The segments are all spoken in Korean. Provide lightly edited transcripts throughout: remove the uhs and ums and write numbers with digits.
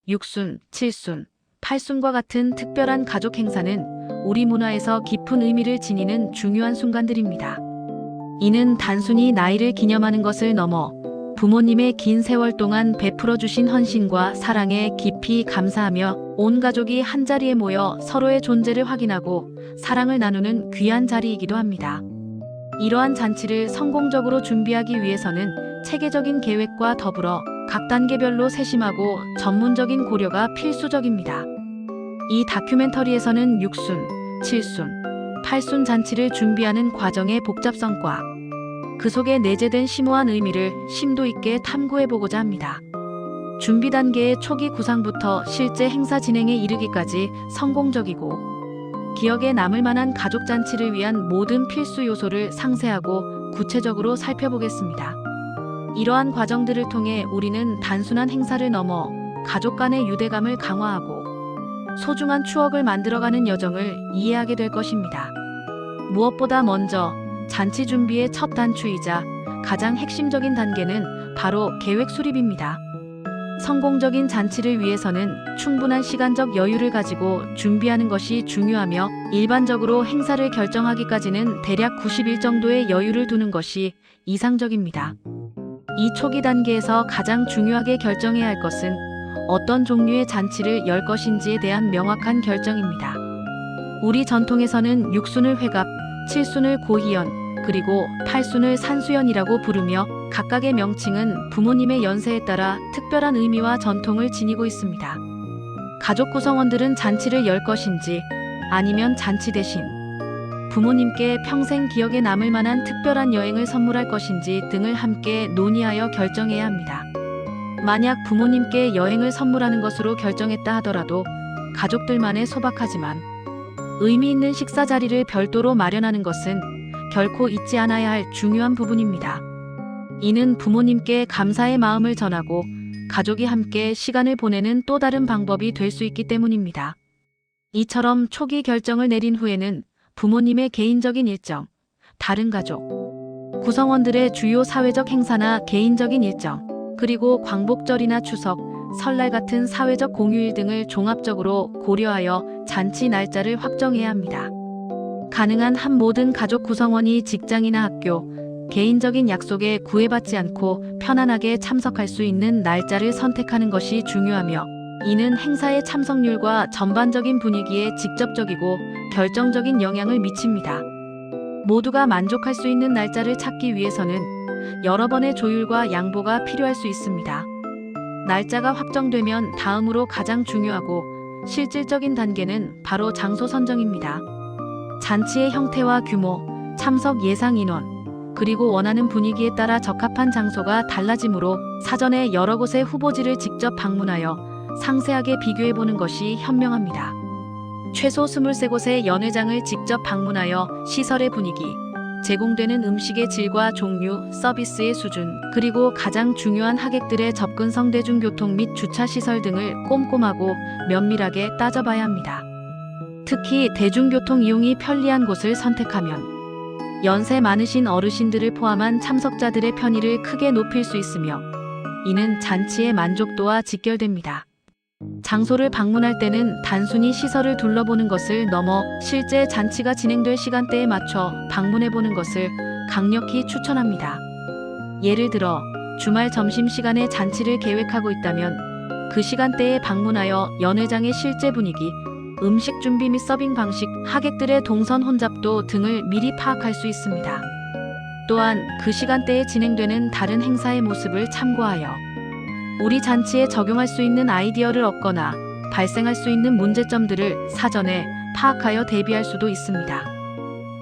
육순, 칠순, 팔순과 같은 특별한 가족 행사는 우리 문화에서 깊은 의미를 지니는 중요한 순간들입니다. 이는 단순히 나이를 기념하는 것을 넘어 부모님의 긴 세월 동안 베풀어 주신 헌신과 사랑에 깊이 감사하며 온 가족이 한자리에 모여 서로의 존재를 확인하고 사랑을 나누는 귀한 자리이기도 합니다. 이러한 잔치를 성공적으로 준비하기 위해서는 체계적인 계획과 더불어 각 단계별로 세심하고 전문적인 고려가 필수적입니다. 이 다큐멘터리에서는 육순, 칠순, 팔순 잔치를 준비하는 과정의 복잡성과 그 속에 내재된 심오한 의미를 심도 있게 탐구해보고자 합니다. 준비 단계의 초기 구상부터 실제 행사 진행에 이르기까지 성공적이고 기억에 남을 만한 가족잔치를 위한 모든 필수 요소를 상세하고 구체적으로 살펴보겠습니다. 이러한 과정들을 통해 우리는 단순한 행사를 넘어 가족 간의 유대감을 강화하고 소중한 추억을 만들어가는 여정을 이해하게 될 것입니다. 무엇보다 먼저 잔치 준비의 첫 단추이자 가장 핵심적인 단계는 바로 계획 수립입니다. 성공적인 잔치를 위해서는 충분한 시간적 여유를 가지고 준비하는 것이 중요하며 일반적으로 행사를 결정하기까지는 대략 90일 정도의 여유를 두는 것이 이상적입니다. 이 초기 단계에서 가장 중요하게 결정해야 할 것은 어떤 종류의 잔치를 열 것인지에 대한 명확한 결정입니다. 우리 전통에서는 육순을 회갑, 칠순을 고희연, 그리고 팔순을 산수연이라고 부르며 각각의 명칭은 부모님의 연세에 따라 특별한 의미와 전통을 지니고 있습니다. 가족 구성원들은 잔치를 열 것인지 아니면 잔치 대신 부모님께 평생 기억에 남을 만한 특별한 여행을 선물할 것인지 등을 함께 논의하여 결정해야 합니다. 만약 부모님께 여행을 선물하는 것으로 결정했다 하더라도 가족들만의 소박하지만 의미 있는 식사 자리를 별도로 마련하는 것은 결코 잊지 않아야 할 중요한 부분입니다. 이는 부모님께 감사의 마음을 전하고 가족이 함께 시간을 보내는 또 다른 방법이 될 수 있기 때문입니다. 이처럼 초기 결정을 내린 후에는 부모님의 개인적인 일정, 다른 가족, 구성원들의 주요 사회적 행사나 개인적인 일정, 그리고 광복절이나 추석, 설날 같은 사회적 공휴일 등을 종합적으로 고려하여 잔치 날짜를 확정해야 합니다. 가능한 한 모든 가족 구성원이 직장이나 학교, 개인적인 약속에 구애받지 않고 편안하게 참석할 수 있는 날짜를 선택하는 것이 중요하며 이는 행사의 참석률과 전반적인 분위기에 직접적이고 결정적인 영향을 미칩니다. 모두가 만족할 수 있는 날짜를 찾기 위해서는 여러 번의 조율과 양보가 필요할 수 있습니다. 날짜가 확정되면 다음으로 가장 중요하고 실질적인 단계는 바로 장소 선정입니다. 잔치의 형태와 규모, 참석 예상 인원, 그리고 원하는 분위기에 따라 적합한 장소가 달라지므로 사전에 여러 곳의 후보지를 직접 방문하여 상세하게 비교해보는 것이 현명합니다. 최소 23곳의 연회장을 직접 방문하여 시설의 분위기, 제공되는 음식의 질과 종류, 서비스의 수준, 그리고 가장 중요한 하객들의 접근성 대중교통 및 주차시설 등을 꼼꼼하고 면밀하게 따져봐야 합니다. 특히 대중교통 이용이 편리한 곳을 선택하면 연세 많으신 어르신들을 포함한 참석자들의 편의를 크게 높일 수 있으며 이는 잔치의 만족도와 직결됩니다. 장소를 방문할 때는 단순히 시설을 둘러보는 것을 넘어 실제 잔치가 진행될 시간대에 맞춰 방문해보는 것을 강력히 추천합니다. 예를 들어 주말 점심시간에 잔치를 계획하고 있다면 그 시간대에 방문하여 연회장의 실제 분위기, 음식 준비 및 서빙 방식, 하객들의 동선 혼잡도 등을 미리 파악할 수 있습니다. 또한 그 시간대에 진행되는 다른 행사의 모습을 참고하여 우리 잔치에 적용할 수 있는 아이디어를 얻거나 발생할 수 있는 문제점들을 사전에 파악하여 대비할 수도 있습니다.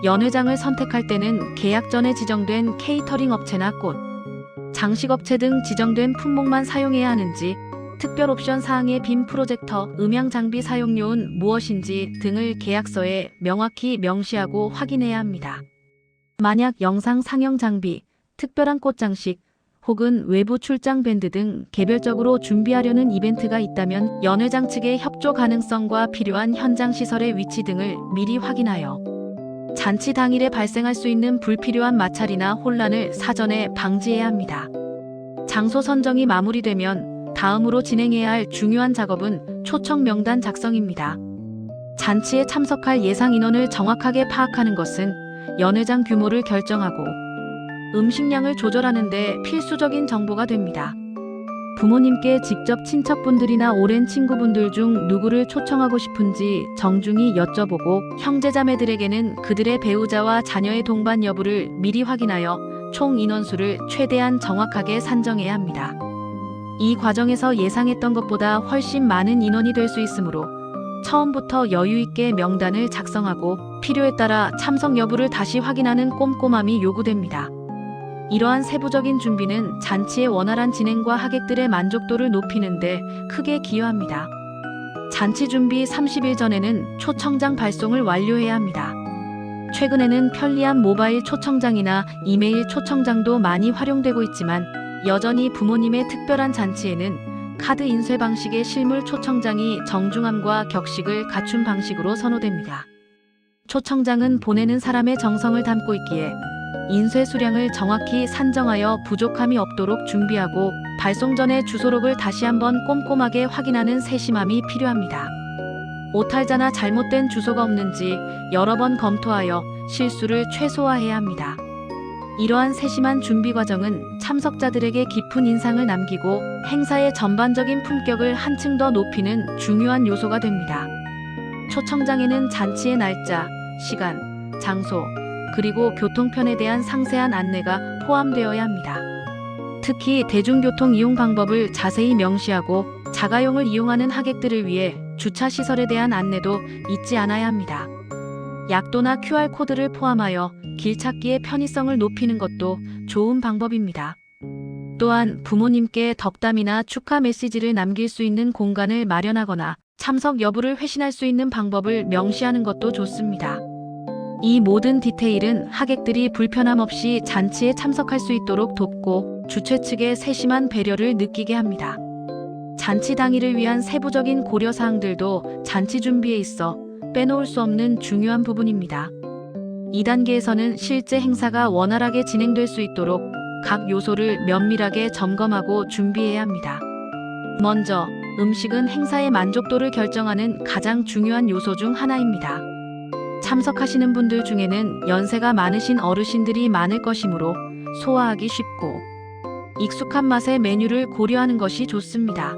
연회장을 선택할 때는 계약 전에 지정된 케이터링 업체나 꽃, 장식업체 등 지정된 품목만 사용해야 하는지, 특별 옵션 사항의 빔 프로젝터, 음향 장비 사용료는 무엇인지 등을 계약서에 명확히 명시하고 확인해야 합니다. 만약 영상 상영 장비, 특별한 꽃 장식, 혹은 외부 출장 밴드 등 개별적으로 준비하려는 이벤트가 있다면 연회장 측의 협조 가능성과 필요한 현장 시설의 위치 등을 미리 확인하여 잔치 당일에 발생할 수 있는 불필요한 마찰이나 혼란을 사전에 방지해야 합니다. 장소 선정이 마무리되면 다음으로 진행해야 할 중요한 작업은 초청 명단 작성입니다. 잔치에 참석할 예상 인원을 정확하게 파악하는 것은 연회장 규모를 결정하고 음식량을 조절하는 데 필수적인 정보가 됩니다. 부모님께 직접 친척분들이나 오랜 친구분들 중 누구를 초청하고 싶은지 정중히 여쭤보고 형제자매들에게는 그들의 배우자와 자녀의 동반 여부를 미리 확인하여 총 인원수를 최대한 정확하게 산정해야 합니다. 이 과정에서 예상했던 것보다 훨씬 많은 인원이 될 수 있으므로 처음부터 여유 있게 명단을 작성하고 필요에 따라 참석 여부를 다시 확인하는 꼼꼼함이 요구됩니다. 이러한 세부적인 준비는 잔치의 원활한 진행과 하객들의 만족도를 높이는 데 크게 기여합니다. 잔치 준비 30일 전에는 초청장 발송을 완료해야 합니다. 최근에는 편리한 모바일 초청장이나 이메일 초청장도 많이 활용되고 있지만 여전히 부모님의 특별한 잔치에는 카드 인쇄 방식의 실물 초청장이 정중함과 격식을 갖춘 방식으로 선호됩니다. 초청장은 보내는 사람의 정성을 담고 있기에 인쇄 수량을 정확히 산정하여 부족함이 없도록 준비하고 발송 전에 주소록을 다시 한번 꼼꼼하게 확인하는 세심함이 필요합니다. 오탈자나 잘못된 주소가 없는지 여러 번 검토하여 실수를 최소화해야 합니다. 이러한 세심한 준비 과정은 참석자들에게 깊은 인상을 남기고 행사의 전반적인 품격을 한층 더 높이는 중요한 요소가 됩니다. 초청장에는 잔치의 날짜, 시간, 장소, 그리고 교통편에 대한 상세한 안내가 포함되어야 합니다. 특히 대중교통 이용 방법을 자세히 명시하고 자가용을 이용하는 하객들을 위해 주차시설에 대한 안내도 잊지 않아야 합니다. 약도나 QR코드를 포함하여 길찾기의 편의성을 높이는 것도 좋은 방법입니다. 또한 부모님께 덕담이나 축하 메시지를 남길 수 있는 공간을 마련하거나 참석 여부를 회신할 수 있는 방법을 명시하는 것도 좋습니다. 이 모든 디테일은 하객들이 불편함 없이 잔치에 참석할 수 있도록 돕고 주최 측의 세심한 배려를 느끼게 합니다. 잔치 당일을 위한 세부적인 고려사항들도 잔치 준비에 있어 빼놓을 수 없는 중요한 부분입니다. 2단계에서는 실제 행사가 원활하게 진행될 수 있도록 각 요소를 면밀하게 점검하고 준비해야 합니다. 먼저, 음식은 행사의 만족도를 결정하는 가장 중요한 요소 중 하나입니다. 참석하시는 분들 중에는 연세가 많으신 어르신들이 많을 것이므로 소화하기 쉽고 익숙한 맛의 메뉴를 고려하는 것이 좋습니다.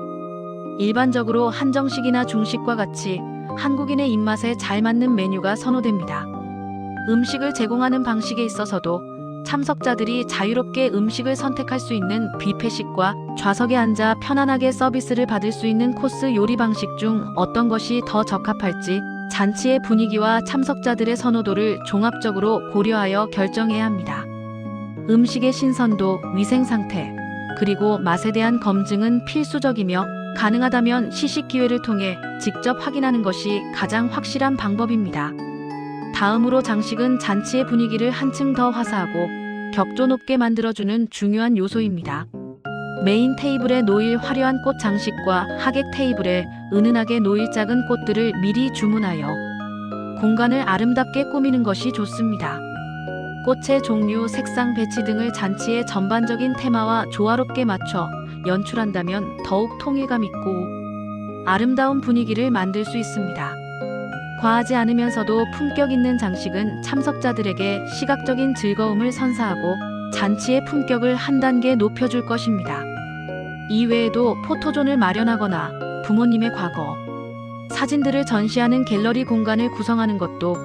일반적으로 한정식이나 중식과 같이 한국인의 입맛에 잘 맞는 메뉴가 선호됩니다. 음식을 제공하는 방식에 있어서도 참석자들이 자유롭게 음식을 선택할 수 있는 뷔페식과 좌석에 앉아 편안하게 서비스를 받을 수 있는 코스 요리 방식 중 어떤 것이 더 적합할지 잔치의 분위기와 참석자들의 선호도를 종합적으로 고려하여 결정해야 합니다. 음식의 신선도, 위생 상태, 그리고 맛에 대한 검증은 필수적이며 가능하다면 시식 기회를 통해 직접 확인하는 것이 가장 확실한 방법입니다. 다음으로 장식은 잔치의 분위기를 한층 더 화사하고 격조 높게 만들어주는 중요한 요소입니다. 메인 테이블에 놓일 화려한 꽃 장식과 하객 테이블에 은은하게 놓일 작은 꽃들을 미리 주문하여 공간을 아름답게 꾸미는 것이 좋습니다. 꽃의 종류, 색상, 배치 등을 잔치의 전반적인 테마와 조화롭게 맞춰 연출한다면 더욱 통일감 있고 아름다운 분위기를 만들 수 있습니다. 과하지 않으면서도 품격 있는 장식은 참석자들에게 시각적인 즐거움을 선사하고 잔치의 품격을 한 단계 높여줄 것입니다. 이외에도 포토존을 마련하거나 부모님의 과거, 사진들을 전시하는 갤러리 공간을 구성하는 것도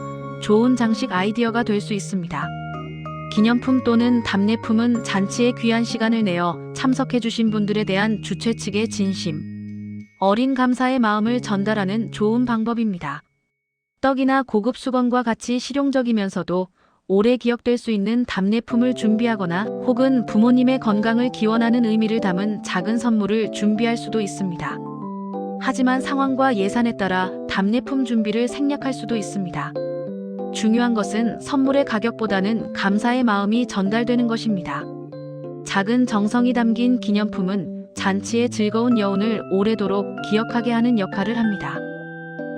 좋은 장식 아이디어가 될 수 있습니다. 기념품 또는 답례품은 잔치에 귀한 시간을 내어 참석해주신 분들에 대한 주최 측의 진심, 어린 감사의 마음을 전달하는 좋은 방법입니다. 떡이나 고급 수건과 같이 실용적이면서도 오래 기억될 수 있는 답례품을 준비하거나 혹은 부모님의 건강을 기원하는 의미를 담은 작은 선물을 준비할 수도 있습니다. 하지만 상황과 예산에 따라 답례품 준비를 생략할 수도 있습니다. 중요한 것은 선물의 가격보다는 감사의 마음이 전달되는 것입니다. 작은 정성이 담긴 기념품은 잔치의 즐거운 여운을 오래도록 기억하게 하는 역할을 합니다.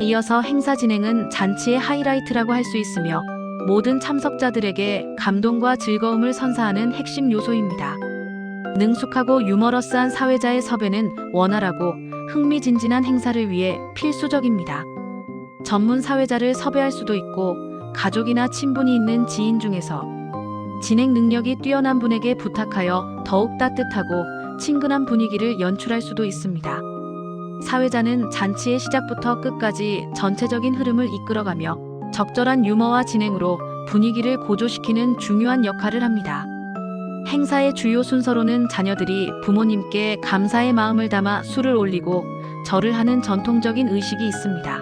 이어서 행사 진행은 잔치의 하이라이트라고 할 수 있으며 모든 참석자들에게 감동과 즐거움을 선사하는 핵심 요소입니다. 능숙하고 유머러스한 사회자의 섭외는 원활하고 흥미진진한 행사를 위해 필수적입니다. 전문 사회자를 섭외할 수도 있고 가족이나 친분이 있는 지인 중에서 진행 능력이 뛰어난 분에게 부탁하여 더욱 따뜻하고 친근한 분위기를 연출할 수도 있습니다. 사회자는 잔치의 시작부터 끝까지 전체적인 흐름을 이끌어가며 적절한 유머와 진행으로 분위기를 고조시키는 중요한 역할을 합니다. 행사의 주요 순서로는 자녀들이 부모님께 감사의 마음을 담아 술을 올리고 절을 하는 전통적인 의식이 있습니다.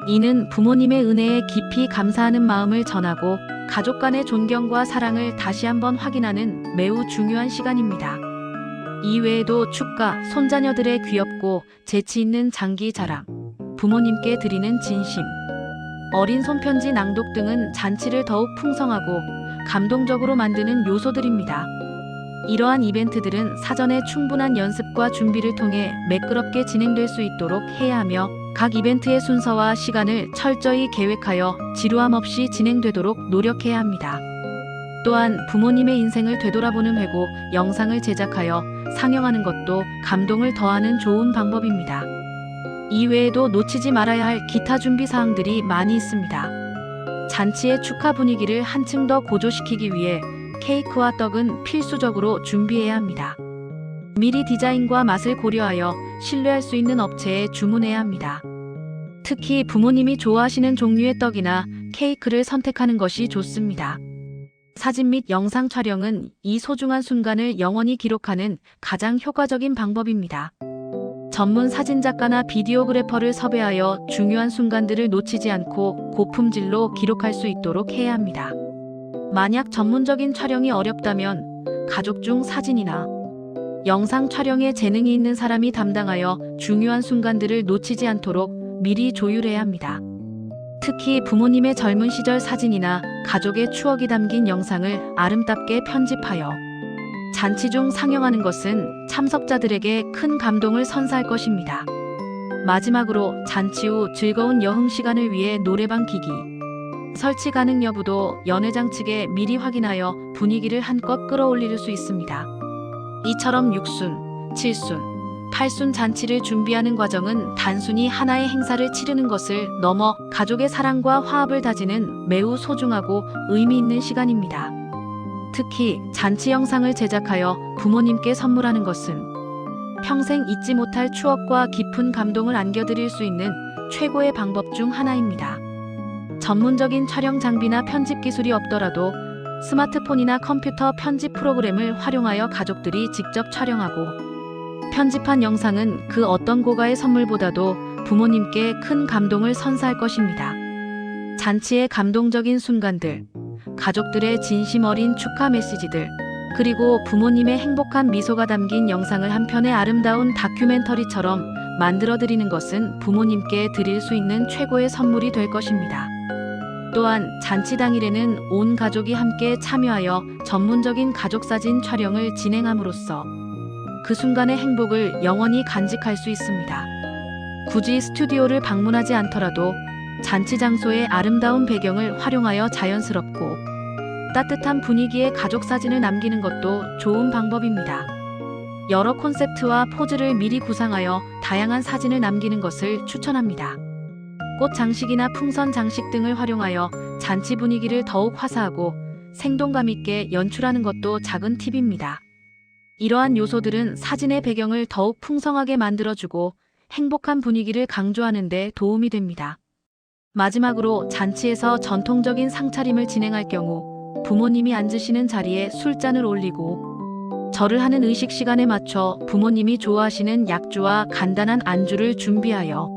이는 부모님의 은혜에 깊이 감사하는 마음을 전하고 가족 간의 존경과 사랑을 다시 한번 확인하는 매우 중요한 시간입니다. 이외에도 축가, 손자녀들의 귀엽고 재치 있는 장기 자랑, 부모님께 드리는 진심, 어린 손편지 낭독 등은 잔치를 더욱 풍성하고 감동적으로 만드는 요소들입니다. 이러한 이벤트들은 사전에 충분한 연습과 준비를 통해 매끄럽게 진행될 수 있도록 해야 하며 각 이벤트의 순서와 시간을 철저히 계획하여 지루함 없이 진행되도록 노력해야 합니다. 또한 부모님의 인생을 되돌아보는 회고 영상을 제작하여 상영하는 것도 감동을 더하는 좋은 방법입니다. 이외에도 놓치지 말아야 할 기타 준비 사항들이 많이 있습니다. 잔치의 축하 분위기를 한층 더 고조시키기 위해 케이크와 떡은 필수적으로 준비해야 합니다. 미리 디자인과 맛을 고려하여 신뢰할 수 있는 업체에 주문해야 합니다. 특히 부모님이 좋아하시는 종류의 떡이나 케이크를 선택하는 것이 좋습니다. 사진 및 영상 촬영은 이 소중한 순간을 영원히 기록하는 가장 효과적인 방법입니다. 전문 사진작가나 비디오그래퍼를 섭외하여 중요한 순간들을 놓치지 않고 고품질로 기록할 수 있도록 해야 합니다. 만약 전문적인 촬영이 어렵다면 가족 중 사진이나 영상 촬영에 재능이 있는 사람이 담당하여 중요한 순간들을 놓치지 않도록 미리 조율해야 합니다. 특히 부모님의 젊은 시절 사진이나 가족의 추억이 담긴 영상을 아름답게 편집하여 잔치 중 상영하는 것은 참석자들에게 큰 감동을 선사할 것입니다. 마지막으로 잔치 후 즐거운 여흥 시간을 위해 노래방 기기 설치 가능 여부도 연회장 측에 미리 확인하여 분위기를 한껏 끌어올릴 수 있습니다. 이처럼 6순, 7순, 8순 잔치를 준비하는 과정은 단순히 하나의 행사를 치르는 것을 넘어 가족의 사랑과 화합을 다지는 매우 소중하고 의미 있는 시간입니다. 특히 잔치 영상을 제작하여 부모님께 선물하는 것은 평생 잊지 못할 추억과 깊은 감동을 안겨드릴 수 있는 최고의 방법 중 하나입니다. 전문적인 촬영 장비나 편집 기술이 없더라도 스마트폰이나 컴퓨터 편집 프로그램을 활용하여 가족들이 직접 촬영하고 편집한 영상은 그 어떤 고가의 선물보다도 부모님께 큰 감동을 선사할 것입니다. 잔치의 감동적인 순간들, 가족들의 진심 어린 축하 메시지들, 그리고 부모님의 행복한 미소가 담긴 영상을 한 편의 아름다운 다큐멘터리처럼 만들어드리는 것은 부모님께 드릴 수 있는 최고의 선물이 될 것입니다. 또한 잔치 당일에는 온 가족이 함께 참여하여 전문적인 가족사진 촬영을 진행함으로써 그 순간의 행복을 영원히 간직할 수 있습니다. 굳이 스튜디오를 방문하지 않더라도 잔치 장소의 아름다운 배경을 활용하여 자연스럽고 따뜻한 분위기의 가족사진을 남기는 것도 좋은 방법입니다. 여러 콘셉트와 포즈를 미리 구상하여 다양한 사진을 남기는 것을 추천합니다. 꽃 장식이나 풍선 장식 등을 활용하여 잔치 분위기를 더욱 화사하고 생동감 있게 연출하는 것도 작은 팁입니다. 이러한 요소들은 사진의 배경을 더욱 풍성하게 만들어주고 행복한 분위기를 강조하는 데 도움이 됩니다. 마지막으로 잔치에서 전통적인 상차림을 진행할 경우 부모님이 앉으시는 자리에 술잔을 올리고 절을 하는 의식 시간에 맞춰 부모님이 좋아하시는 약주와 간단한 안주를 준비하여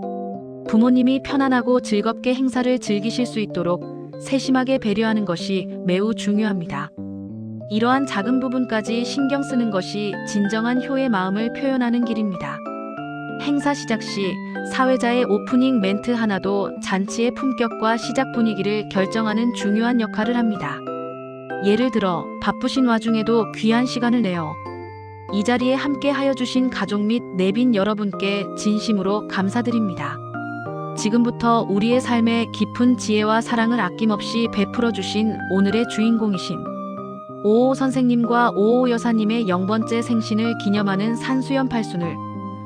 부모님이 편안하고 즐겁게 행사를 즐기실 수 있도록 세심하게 배려하는 것이 매우 중요합니다. 이러한 작은 부분까지 신경 쓰는 것이 진정한 효의 마음을 표현하는 길입니다. 행사 시작 시 사회자의 오프닝 멘트 하나도 잔치의 품격과 시작 분위기를 결정하는 중요한 역할을 합니다. 예를 들어 바쁘신 와중에도 귀한 시간을 내어 이 자리에 함께 하여 주신 가족 및 내빈 여러분께 진심으로 감사드립니다. 지금부터 우리의 삶에 깊은 지혜와 사랑을 아낌없이 베풀어 주신 오늘의 주인공이신 오호 선생님과 오호 여사님의 0번째 생신을 기념하는 산수연 팔순을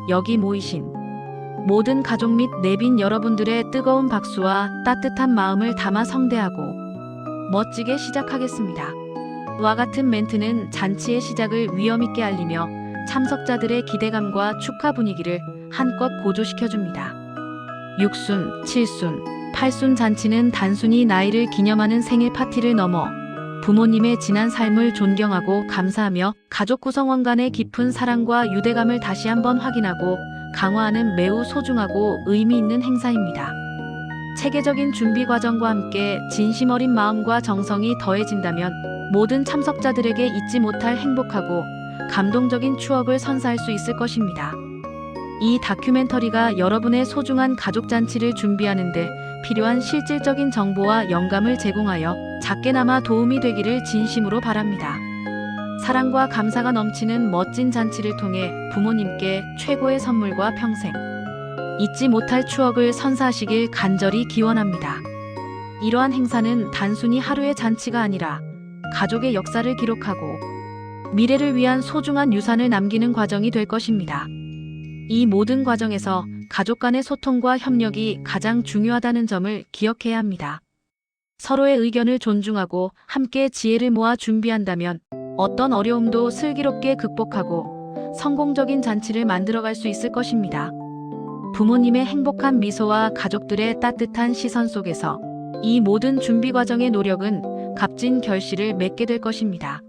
여기 모이신 모든 가족 및 내빈 여러분들의 뜨거운 박수와 따뜻한 마음을 담아 성대하고 멋지게 시작하겠습니다. 와 같은 멘트는 잔치의 시작을 위엄있게 알리며 참석자들의 기대감과 축하 분위기를 한껏 고조시켜줍니다. 6순, 7순, 8순 잔치는 단순히 나이를 기념하는 생일 파티를 넘어 부모님의 지난 삶을 존경하고 감사하며 가족 구성원 간의 깊은 사랑과 유대감을 다시 한번 확인하고 강화하는 매우 소중하고 의미 있는 행사입니다. 체계적인 준비 과정과 함께 진심 어린 마음과 정성이 더해진다면 모든 참석자들에게 잊지 못할 행복하고 감동적인 추억을 선사할 수 있을 것입니다. 이 다큐멘터리가 여러분의 소중한 가족잔치를 준비하는데 필요한 실질적인 정보와 영감을 제공하여 작게나마 도움이 되기를 진심으로 바랍니다. 사랑과 감사가 넘치는 멋진 잔치를 통해 부모님께 최고의 선물과 평생 잊지 못할 추억을 선사하시길 간절히 기원합니다. 이러한 행사는 단순히 하루의 잔치가 아니라 가족의 역사를 기록하고 미래를 위한 소중한 유산을 남기는 과정이 될 것입니다. 이 모든 과정에서 가족 간의 소통과 협력이 가장 중요하다는 점을 기억해야 합니다. 서로의 의견을 존중하고 함께 지혜를 모아 준비한다면 어떤 어려움도 슬기롭게 극복하고 성공적인 잔치를 만들어갈 수 있을 것입니다. 부모님의 행복한 미소와 가족들의 따뜻한 시선 속에서 이 모든 준비 과정의 노력은 값진 결실을 맺게 될 것입니다.